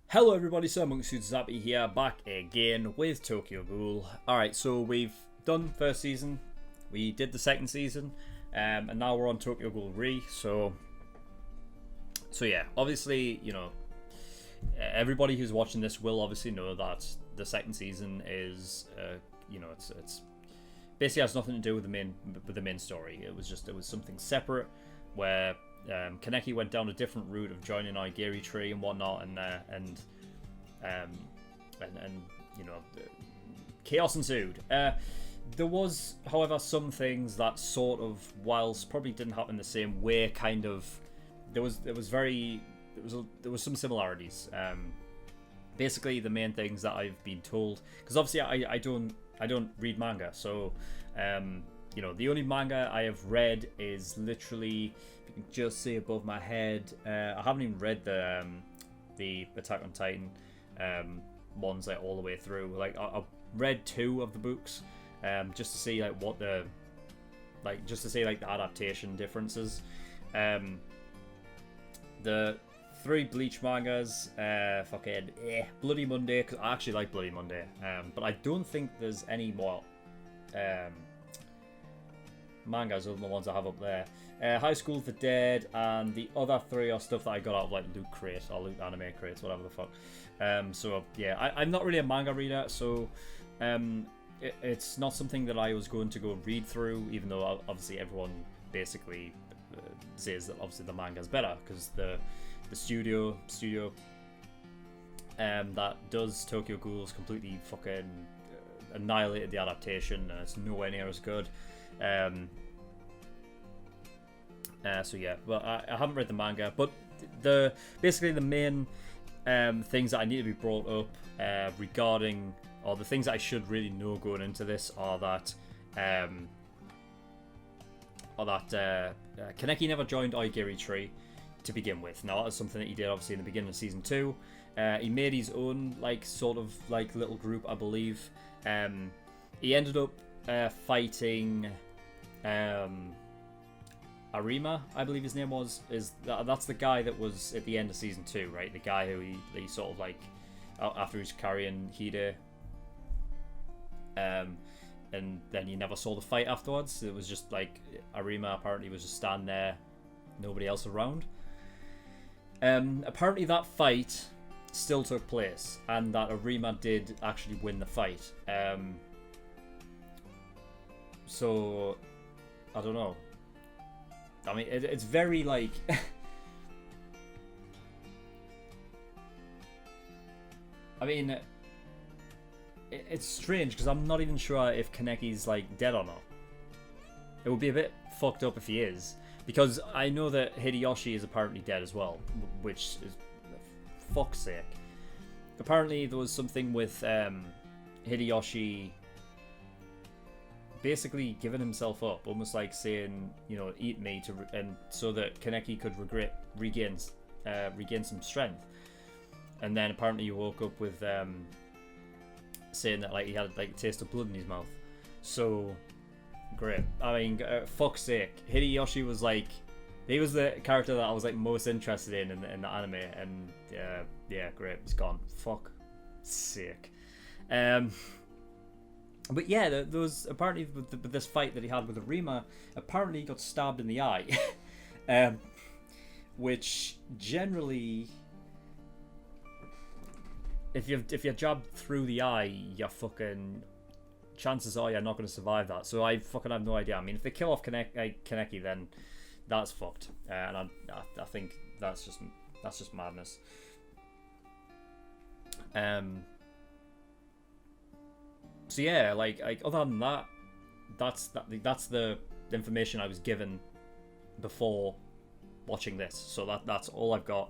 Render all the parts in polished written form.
Hello everybody, SirMonkeySuit Zappy here, back again with Tokyo Ghoul. Alright, so we've done first season, we did the second season, and now we're on Tokyo Ghoul Re, so yeah, obviously, you know, everybody who's watching this will obviously know that the second season is, you know, it's basically has nothing to do with the main story. It was something separate, where Kaneki went down a different route of joining Aigiri Tree and whatnot, and you know, chaos ensued. There was, however, some things that sort of, whilst probably didn't happen the same way, kind of there was some similarities. Basically, the main things that I've been told, because obviously I don't read manga, so you know, the only manga I have read is literally, if you can just see above my head, I haven't even read the Attack on Titan ones like all the way through. Like I've read 2 of the books, just to see like what the the adaptation differences. The 3 Bleach mangas, Bloody Monday, because I actually like Bloody Monday, but I don't think there's any more mangas other than the ones I have up there. High School of the Dead, and the other 3 are stuff that I got out of like Loot Crate or Loot Anime Crates, whatever the fuck. So yeah, I'm not really a manga reader, so it's not something that I was going to go read through, even though obviously everyone basically says that obviously the manga's better, because the studio that does Tokyo Ghouls completely fucking annihilated the adaptation, and it's nowhere near as good. So yeah, well, I haven't read the manga, but basically the main things that I need to be brought up regarding, or the things that I should really know going into this, are that Kaneki never joined Aigiri Tree to begin with. Now, that was something that he did obviously in the beginning of season 2. He made his own sort of little group, I believe. He ended up fighting Arima, I believe his name was. That's the guy that was at the end of season 2, right? The guy who he sort of after he was carrying Hide, and then you never saw the fight afterwards. It was just like Arima apparently was just standing there, nobody else around. Apparently that fight still took place, and that Arima did actually win the fight. So I don't know. I mean, it's very I mean, it's strange because I'm not even sure if Kaneki's dead or not. It would be a bit fucked up if he is, because I know that Hideyoshi is apparently dead as well, which is, for fuck's sake. Apparently there was something with Hideyoshi basically giving himself up, almost like saying, you know, eat me, and so that Kaneki could regain some strength. And then apparently he woke up with saying that he had a taste of blood in his mouth. So great. I mean, fuck's sake, Hideyoshi was he was the character that I was most interested in the anime, and yeah, great, he's gone. Fuck sake. But yeah, there was apparently with this fight that he had with Arima, apparently he got stabbed in the eye, which generally, if you're jabbed through the eye, you're fucking, chances are you're not going to survive that. So I fucking have no idea. I mean, if they kill off Kaneki, then that's fucked, and I think that's just madness. So yeah, other than that, that's the information I was given before watching this. So that's all I've got.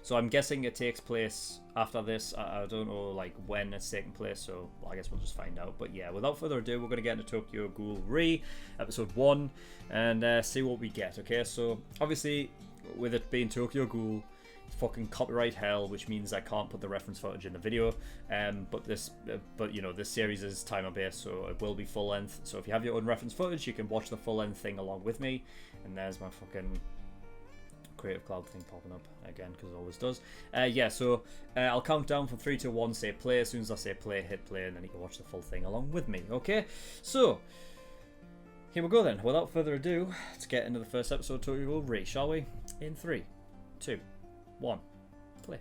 So I'm guessing it takes place after this. I don't know when it's taking place, so I guess we'll just find out. But yeah, without further ado, we're going to get into Tokyo Ghoul Re, episode 1, and see what we get. Okay, so obviously, with it being Tokyo Ghoul, fucking copyright hell, which means I can't put the reference footage in the video. But you know, this series is timer based, so it will be full length. So if you have your own reference footage, you can watch the full length thing along with me. And there's my fucking Creative Cloud thing popping up again, because it always does. Yeah, so I'll count down from 3, 2, 1, say play. As soon as I say play, hit play, and then you can watch the full thing along with me, okay? So, here we go then. Without further ado, let's get into the first episode of Tokyo Ghoul Re, shall we? In 3, 2, 1, play.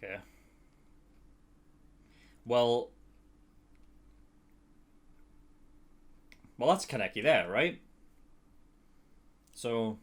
Okay. Well, that's Kaneki there, right? So,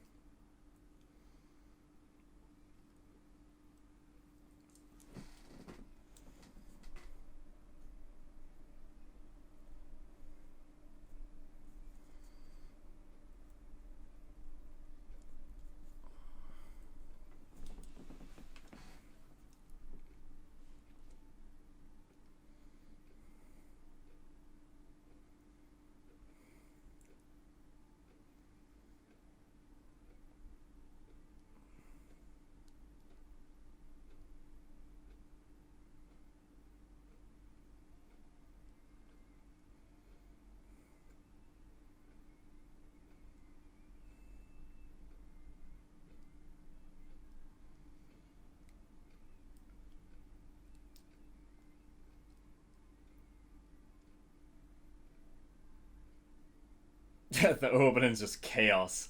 the opening's just chaos.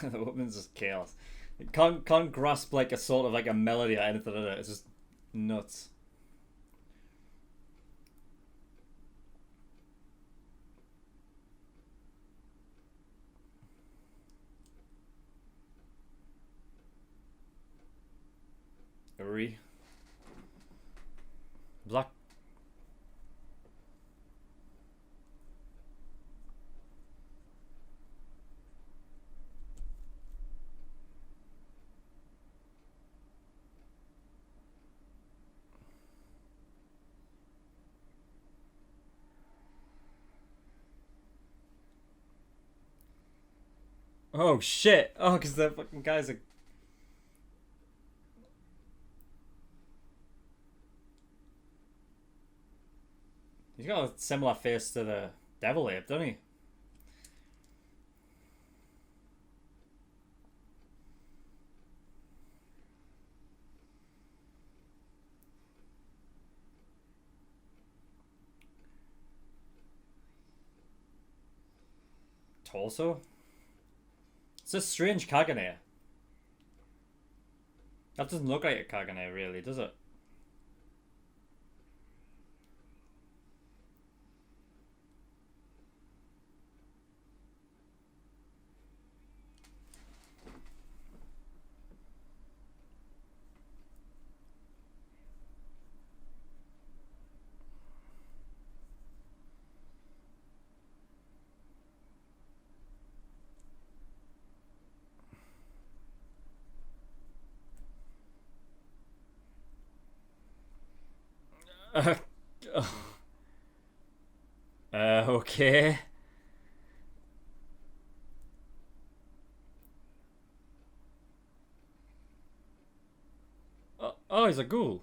The opening's just chaos. It can't grasp like a sort of like a melody or anything in it. It's just nuts. Re. Black. Oh shit! Oh, because the fucking guys are. He's got a similar face to the Devil Ape, doesn't he? Torso? It's a strange Kagane. That doesn't look like a Kagane, really, does it? Uh, okay. Oh, he's a ghoul.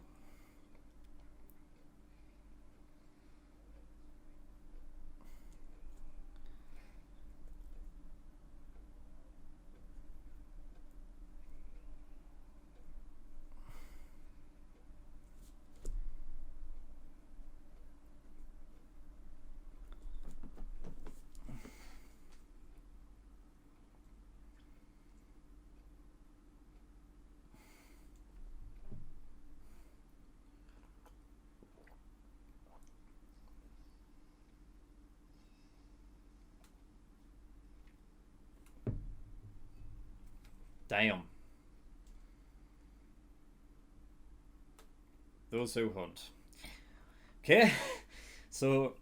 Damn. Those who hunt. Okay. So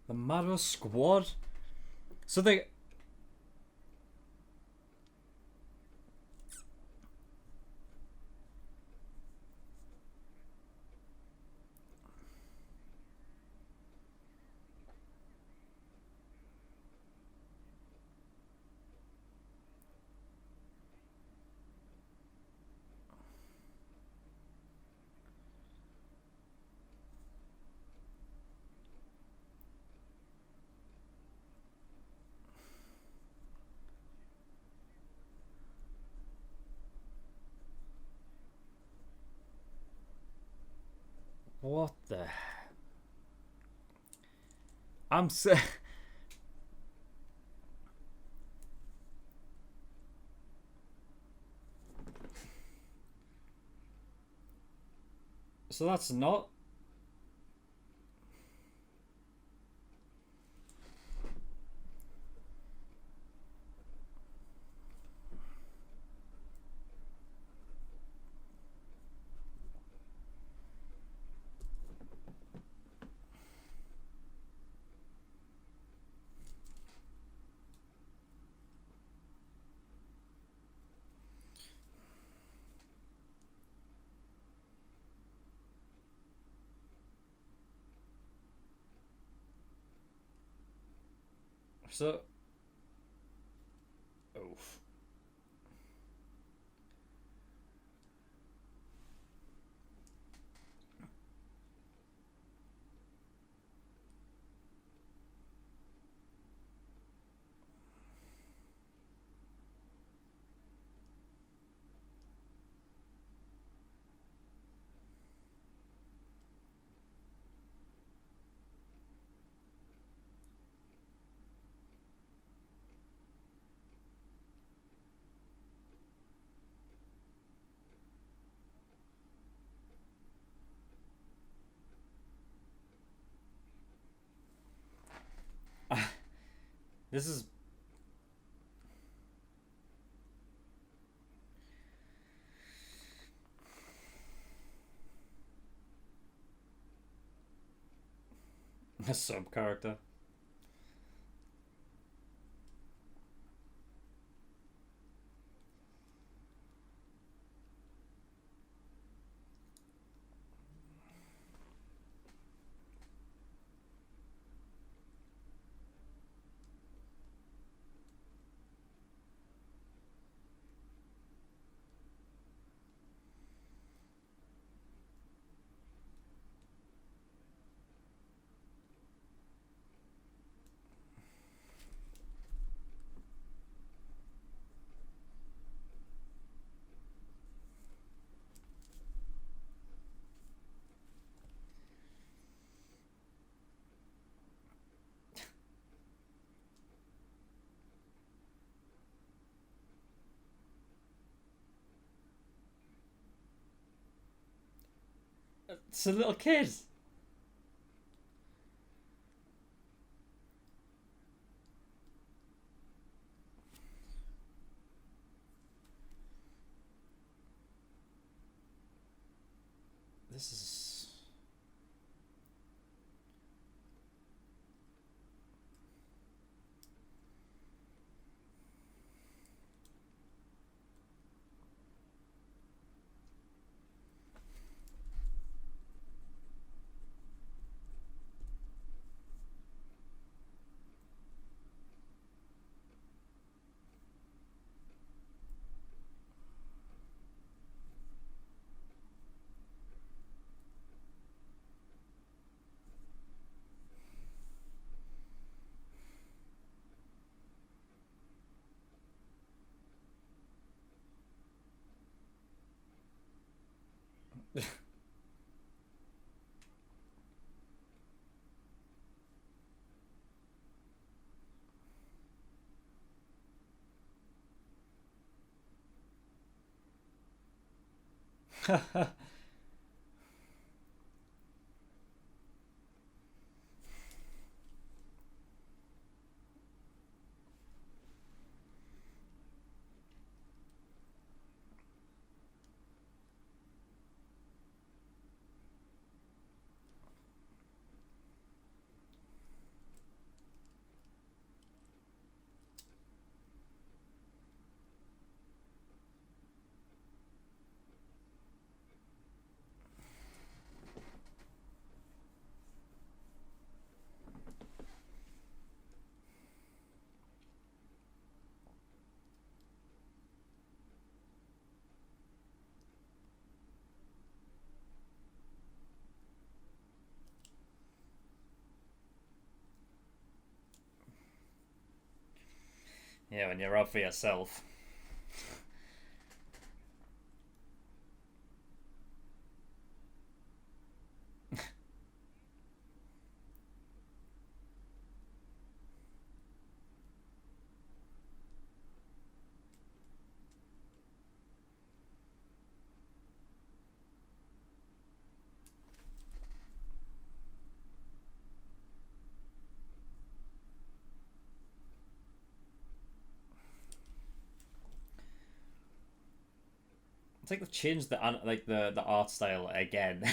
the Mado Squad. So they. What the? I'm so. So that's not. So. Oof. This is. A sub character. It's a little kid. This is. Yeah, when you're out for yourself. It's like they've changed the art style again.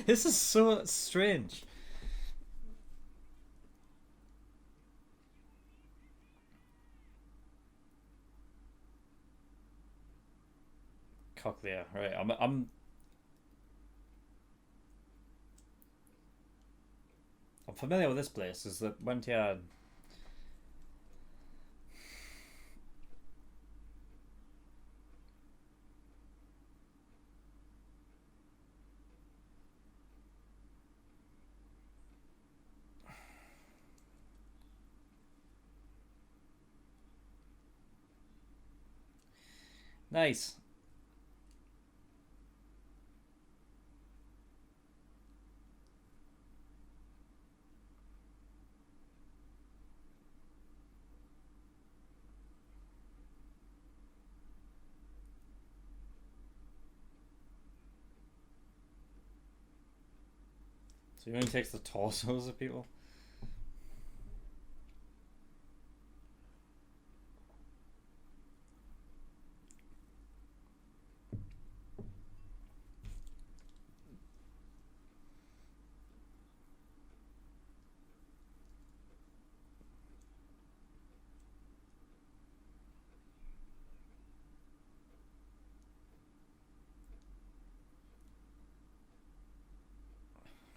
This is so strange. Cochlea, right? I'm familiar with this place. Is that went here? Nice. So he only takes the torsos of people.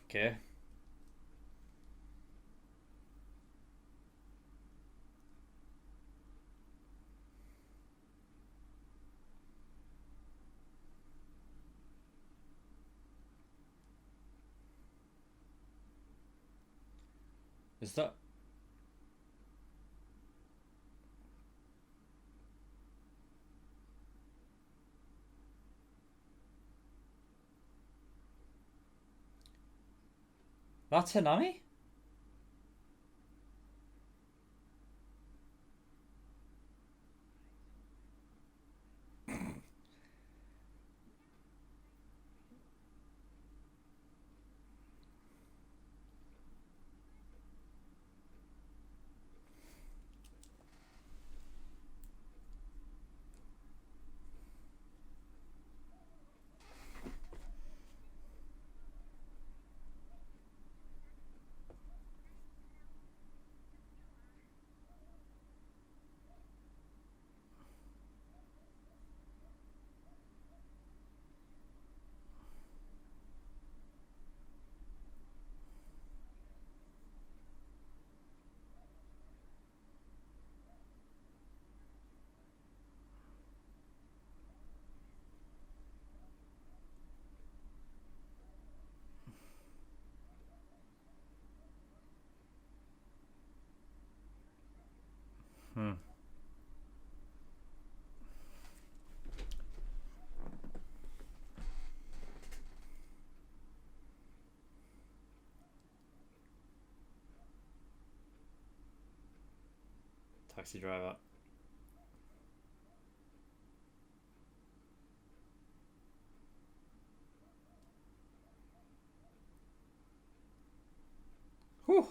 Okay. Is that's Hanami? Hmm. Taxi driver. Whew.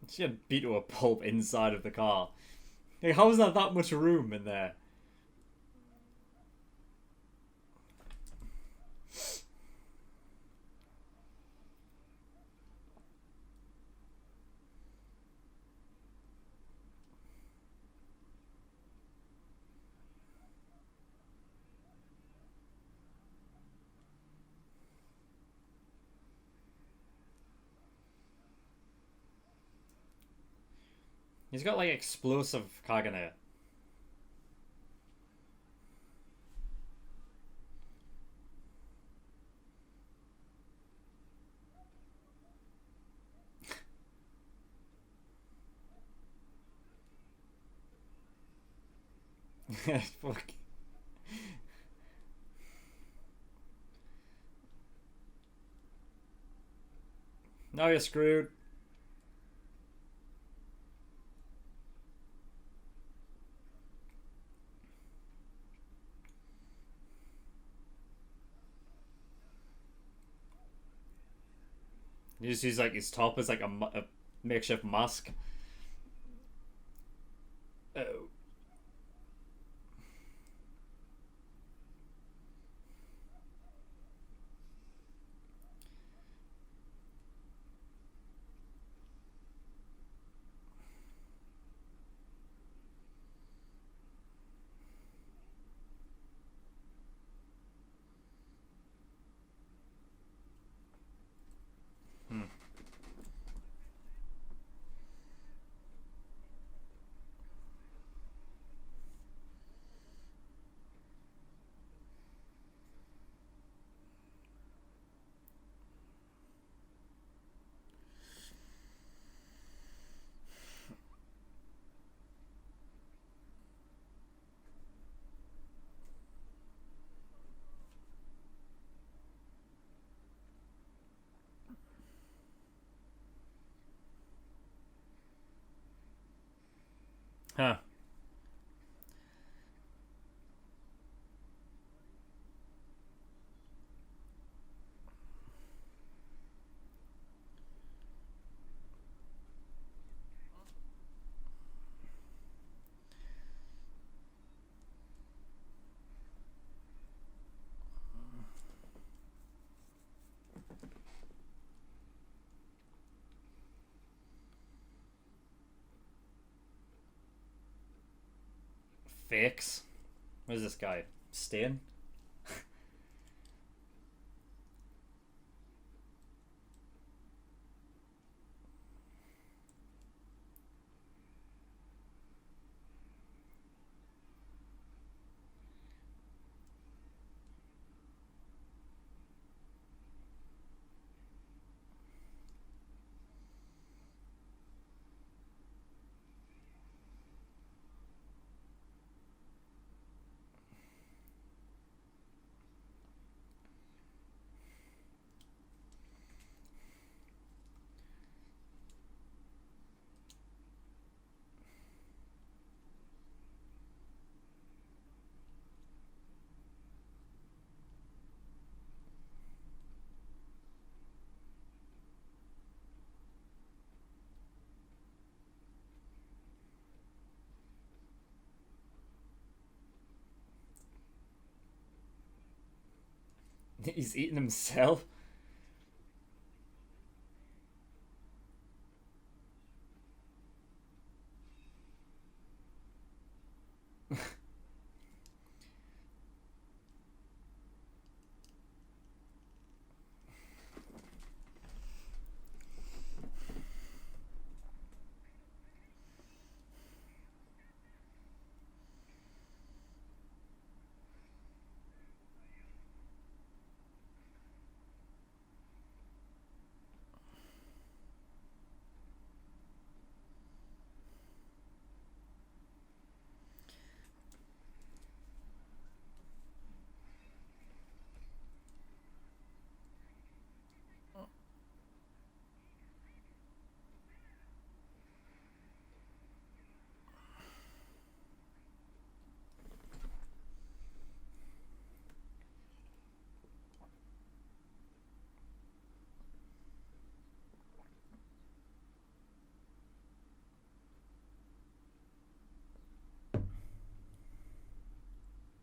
She had beat to a pulp inside of the car. Like, how is there that much room in there? He's got like explosive Kagane. Fuck. Now you're screwed. He just uses like his top as like a makeshift mask. Oh. Hmm. Huh. Fakes. What is this guy? Stain? He's eating himself.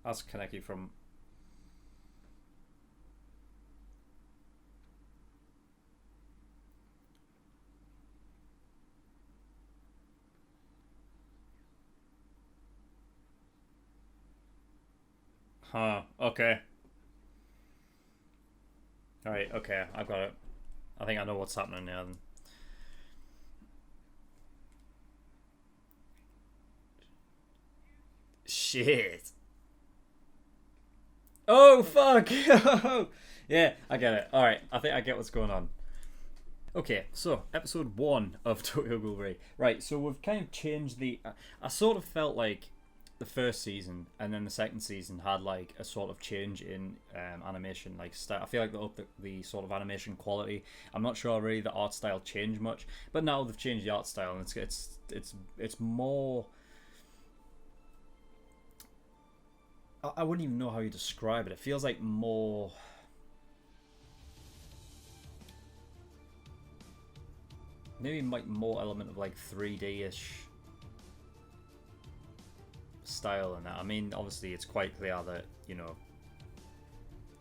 Ask Kaneki from. Huh. Okay. All right. Okay. I've got it. I think I know what's happening now. Then. Shit. Oh fuck. Yeah, I get it. All right. I think I get what's going on. Okay, so episode 1 of Tokyo Ghoul Ray. Right, so we've kind of changed the. I sort of felt like the first season and then the second season had like a sort of change in animation. Like, I feel like they upped the sort of animation quality. I'm not sure really the art style changed much, but now they've changed the art style and it's more. I wouldn't even know how you describe it. It feels like more. Maybe like more element of like 3D-ish style in that. I mean, obviously it's quite clear that, you know,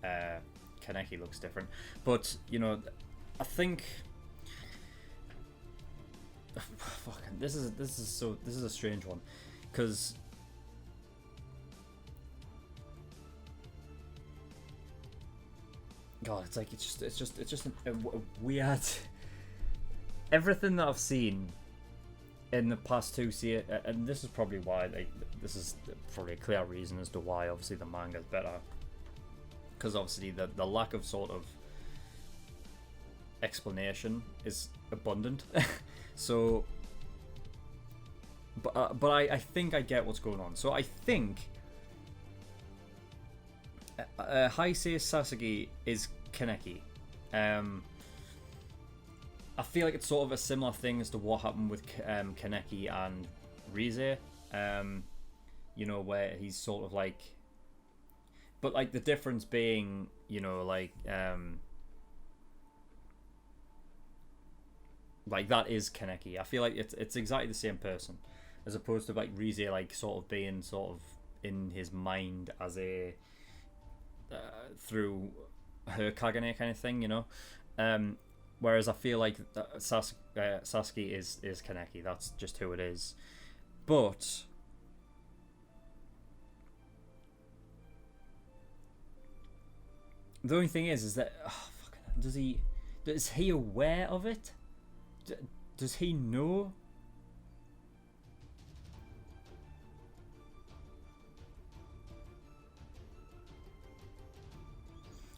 Kaneki looks different, but you know, I think fucking this is a strange one, because God, it's like it's just a weird. Everything that I've seen in the past 2 seasons, and this is probably why, like, this is probably a clear reason as to why obviously the manga is better, because obviously the lack of sort of explanation is abundant. So, but I think I get what's going on. So I think Heisei Sasagi is Kaneki. I feel like it's sort of a similar thing as to what happened with Kaneki and Rize. You know, where he's sort of like, but like the difference being, you know, like that is Kaneki. I feel like it's exactly the same person, as opposed to like Rize like sort of being sort of in his mind as a through her Kagane kind of thing, you know. Whereas I feel like Sasuke is Kaneki. That's just who it is. But the only thing is that is he aware of it? Does he know?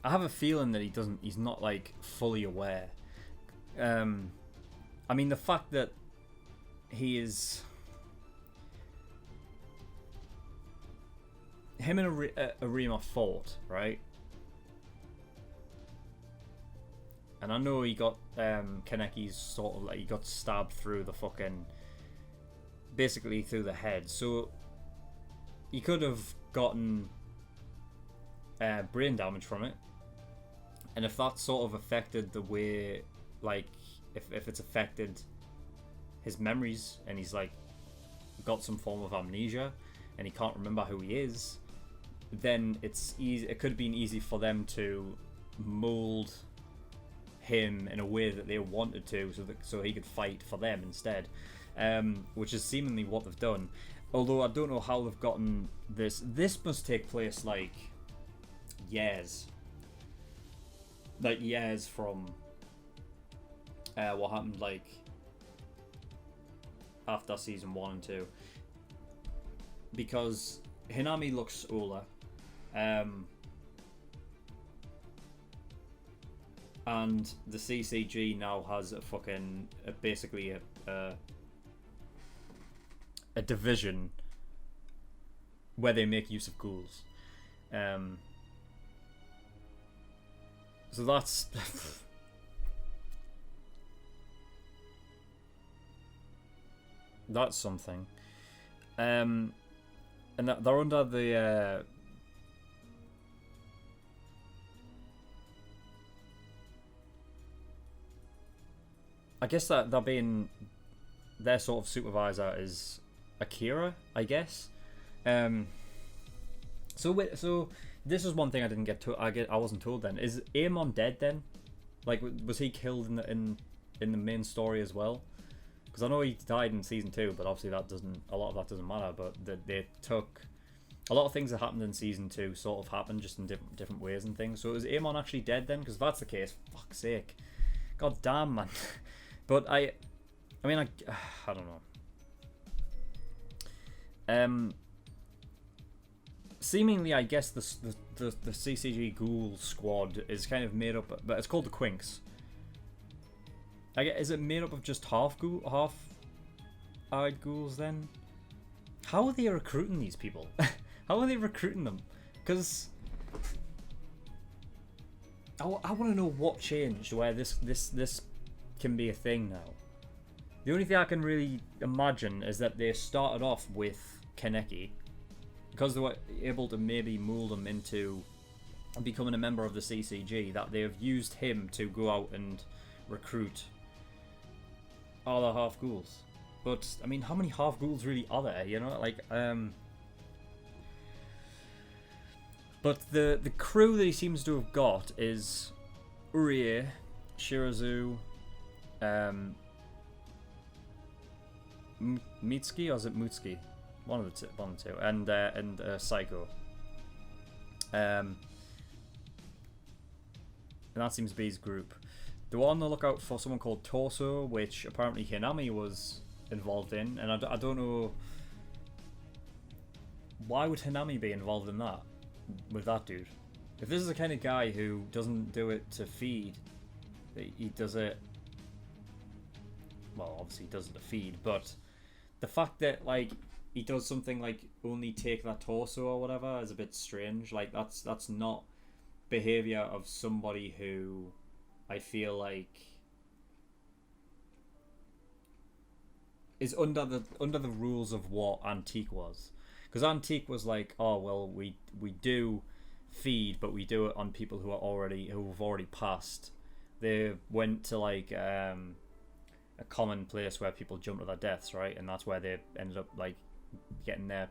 I have a feeling that he doesn't. He's not like fully aware. I mean, the fact that he is. Him and Arima fought, right? And I know he got Kaneki's sort of like, he got stabbed through the fucking, basically through the head. So he could have gotten brain damage from it, and if that sort of affected the way, like if it's affected his memories, and he's like got some form of amnesia, and he can't remember who he is, then it's easy. It could have been easy for them to mold him in a way that they wanted to, so he could fight for them instead, which is seemingly what they've done. Although I don't know how they've gotten this. This must take place like years from what happened like after season 1 and 2, because Hinami looks older, and the CCG now has a fucking basically a division where they make use of ghouls. So that's that's something. And that they're under the I guess that they're being, their sort of supervisor is Akira, I guess. So this is one thing I didn't get to. I wasn't told then. Is Amon dead then? Like, was he killed in the main story as well? Because I know he died in season 2, but obviously a lot of that doesn't matter. But they took a lot of things that happened in season 2 sort of happened just in different ways and things. So is Amon actually dead then? Because if that's the case, fuck's sake, god damn, man. But I mean, I don't know. Seemingly, I guess the CCG Ghoul squad is kind of made up, but it's called the Quinks. Is it made up of just half-eyed ghouls then? How are they recruiting these people? How are they recruiting them? Because I want to know what changed where this can be a thing now. The only thing I can really imagine is that they started off with Kaneki, because they were able to maybe mold him into becoming a member of the CCG, that they have used him to go out and recruit other half ghouls. But I mean, how many half ghouls really are there? You know, like But the crew that he seems to have got is Urie, Shirazu, Mitsuki, or is it Mutsuki? One of the two, and Psycho. And that seems to be his group. They were on the lookout for someone called Torso, which apparently Hinami was involved in, and I don't know why would Hinami be involved in that with that dude. If this is the kind of guy who doesn't do it to feed, he does it. Well, obviously he does it to feed, but the fact that like he does something like only take that torso or whatever is a bit strange. Like that's not behavior of somebody who I feel like is under the rules of what Antique was. Because Antique was like, oh well, we do feed, but we do it on people who've already passed. They went to like a common place where people jump to their deaths, right? And that's where they ended up like getting their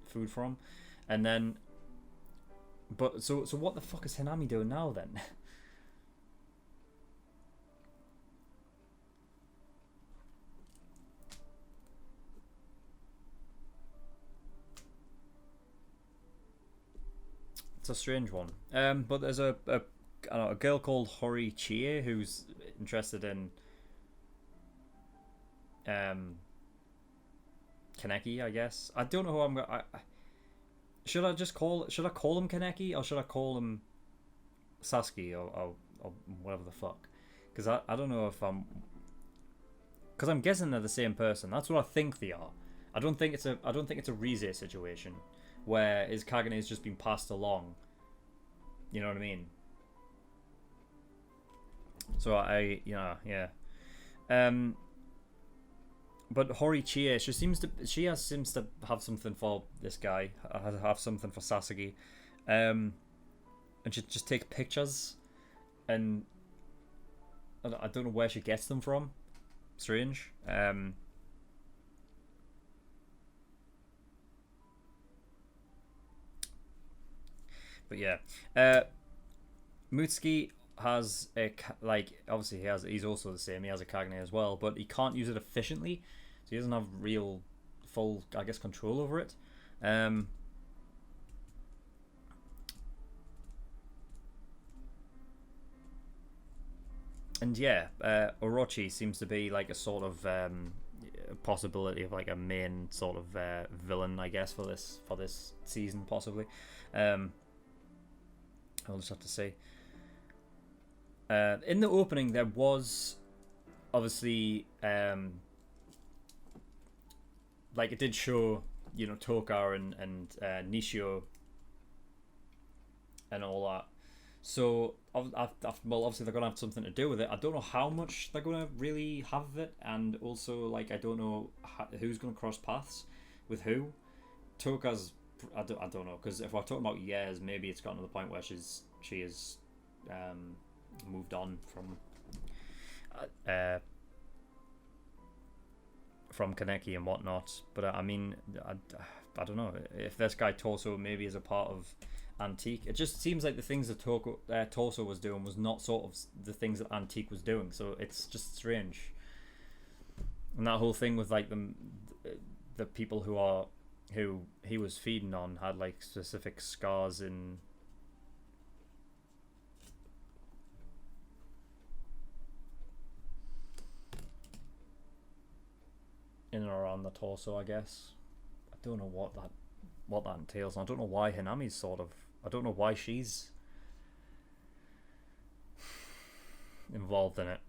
food from. And then, but so what the fuck is Hinami doing now then? It's a strange one. But there's a girl called Hori Chie who's interested in Kaneki, I guess. I don't know who I'm gonna. Should I call him Kaneki, or should I call him Sasuke, or whatever the fuck? Because I don't know if I'm. Because I'm guessing they're the same person. That's what I think they are. I don't think it's a Rize situation where his Kagane has just been passed along. You know what I mean? So yeah. But Hori Chie, she seems to have something for this guy, have something for Sasuke, and she just takes pictures, and I don't know where she gets them from. Strange. But yeah, Mutsuki has obviously he's also the same. He has a Kagane as well, but he can't use it efficiently, so he doesn't have full I guess control over it. And yeah, Orochi seems to be like a sort of possibility of like a main sort of villain, I guess, for this season possibly. I'll just have to say. In the opening, there was obviously like it did show, you know, Toka and Nishio and all that. So well, obviously they're gonna have something to do with it. I don't know how much they're gonna really have of it, and also like I don't know who's gonna cross paths with who. Toka's I don't know, because if we're talking about years, maybe it's gotten to the point where she is moved on from Kaneki and whatnot. But I mean, I don't know if this guy Torso maybe is a part of Antique. It just seems like the things that Torso was doing was not sort of the things that Antique was doing, so it's just strange. And that whole thing with like the people who he was feeding on had like specific scars in and around the torso, I guess. I don't know what that entails, and I don't know why Hinami's sort of, I don't know why she's involved in it.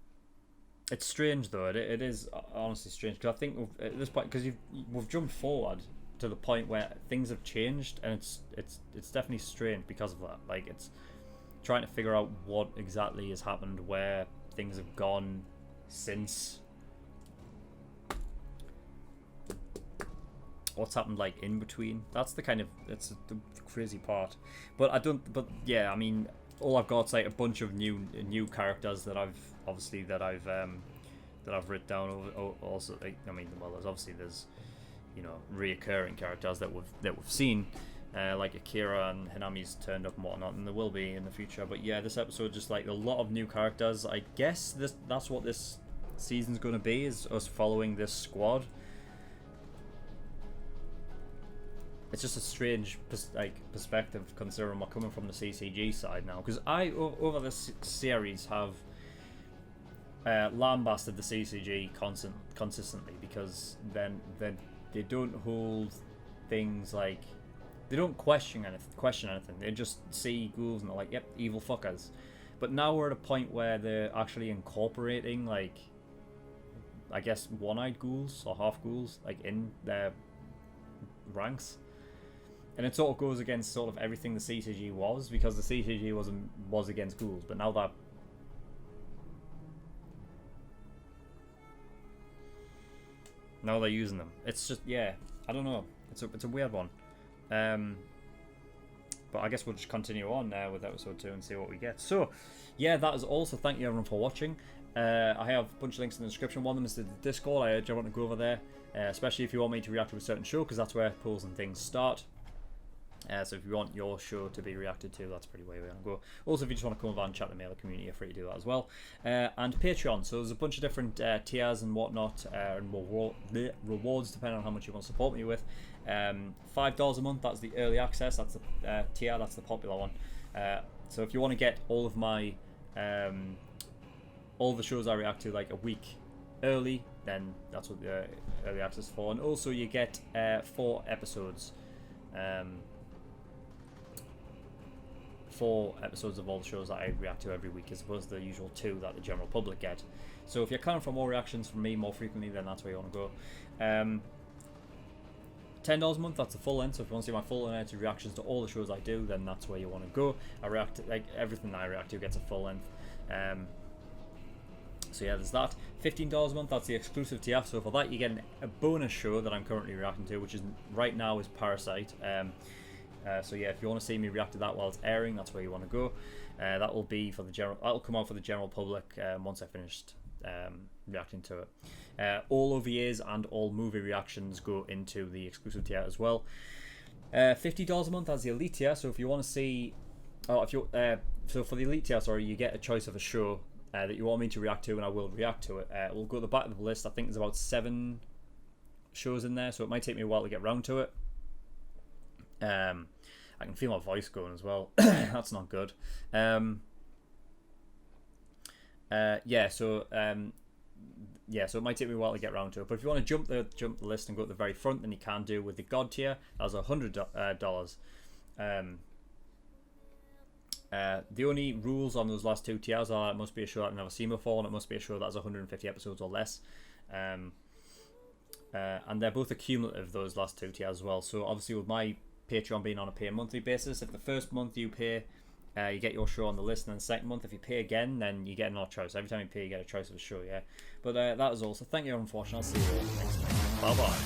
It's strange though. It is honestly strange, because I think at this point, because we've jumped forward to the point where things have changed, and it's definitely strange because of that. Like, it's trying to figure out what exactly has happened, where things have gone since, what's happened like in between. That's the the crazy part. But yeah, I mean, all I've got is like a bunch of new characters that I've written down. Also, like, I mean, well, there's you know, reoccurring characters that we've seen, like Akira and Hinami's turned up and whatnot, and there will be in the future. But yeah, this episode just like a lot of new characters. I guess that's what this season's going to be, is us following this squad. It's just a strange perspective, considering we're coming from the CCG side now, because I over this series have lambasted the CCG consistently, because then they don't hold things like, they don't question anything. They just see ghouls and they're like, yep, evil fuckers. But now we're at a point where they're actually incorporating, like, I guess, one-eyed ghouls or half ghouls, like, in their ranks. And it sort of goes against sort of everything the CCG was, because the CCG was against ghouls, but now they're using them. It's just, yeah, I don't know. It's a weird one. But I guess we'll just continue on with episode 2 and see what we get. So, yeah, that is all. So thank you everyone for watching. I have a bunch of links in the description. One of them is the Discord. I urge everyone to go over there, especially if you want me to react to a certain show, because that's where polls and things start. So if you want your show to be reacted to, that's pretty where you want to go. Also, if you just want to come over and chat to me in the community, you're free to do that as well. And Patreon. So there's a bunch of different tiers and whatnot, and rewards depending on how much you want to support me with. $5 a month, that's the early access. That's the tier. That's the popular one. So if you want to get all of my all the shows I react to like a week early, then that's what the early access is for. And also you get 4 episodes. 4 episodes of all the shows that I react to every week, as opposed to the usual 2 that the general public get. So if you're counting for more reactions from me more frequently, then that's where you want to go. $10 a month, that's the full length. So if you want to see my full length reactions to all the shows I do, then that's where you want to go. I react to, like, everything I react to gets a full length. So yeah, there's that. $15 a month, that's the exclusive tier. So for that, you get a bonus show that I'm currently reacting to, which is right now is Parasite. So yeah, if you want to see me react to that while it's airing, that's where you want to go. That will be for the general. That'll come out for the general public once I finished reacting to it. All OVAs and all movie reactions go into the exclusive tier as well. $50 a month as the elite tier. So if you want to see, so for the elite tier, sorry, you get a choice of a show that you want me to react to, and I will react to it. We'll go to the back of the list. I think there's about 7 shows in there, so it might take me a while to get round to it. I can feel my voice going as well. That's not good. So it might take me a while to get round to it. But if you want to jump the list and go to the very front, then you can do with the God tier. That's $100. The only rules on those last 2 tiers are it must be a show I've never seen before, and it must be a show that has 150 episodes or less. And they're both accumulative, those last 2 tiers as well. So obviously with my Patreon being on a pay monthly basis, if the first month you pay, you get your show on the list, and then the second month if you pay again, then you get another choice. Every time you pay, you get a choice of a show. Yeah, but that is all. So thank you everyone for watching. I'll see you all next time. Bye bye.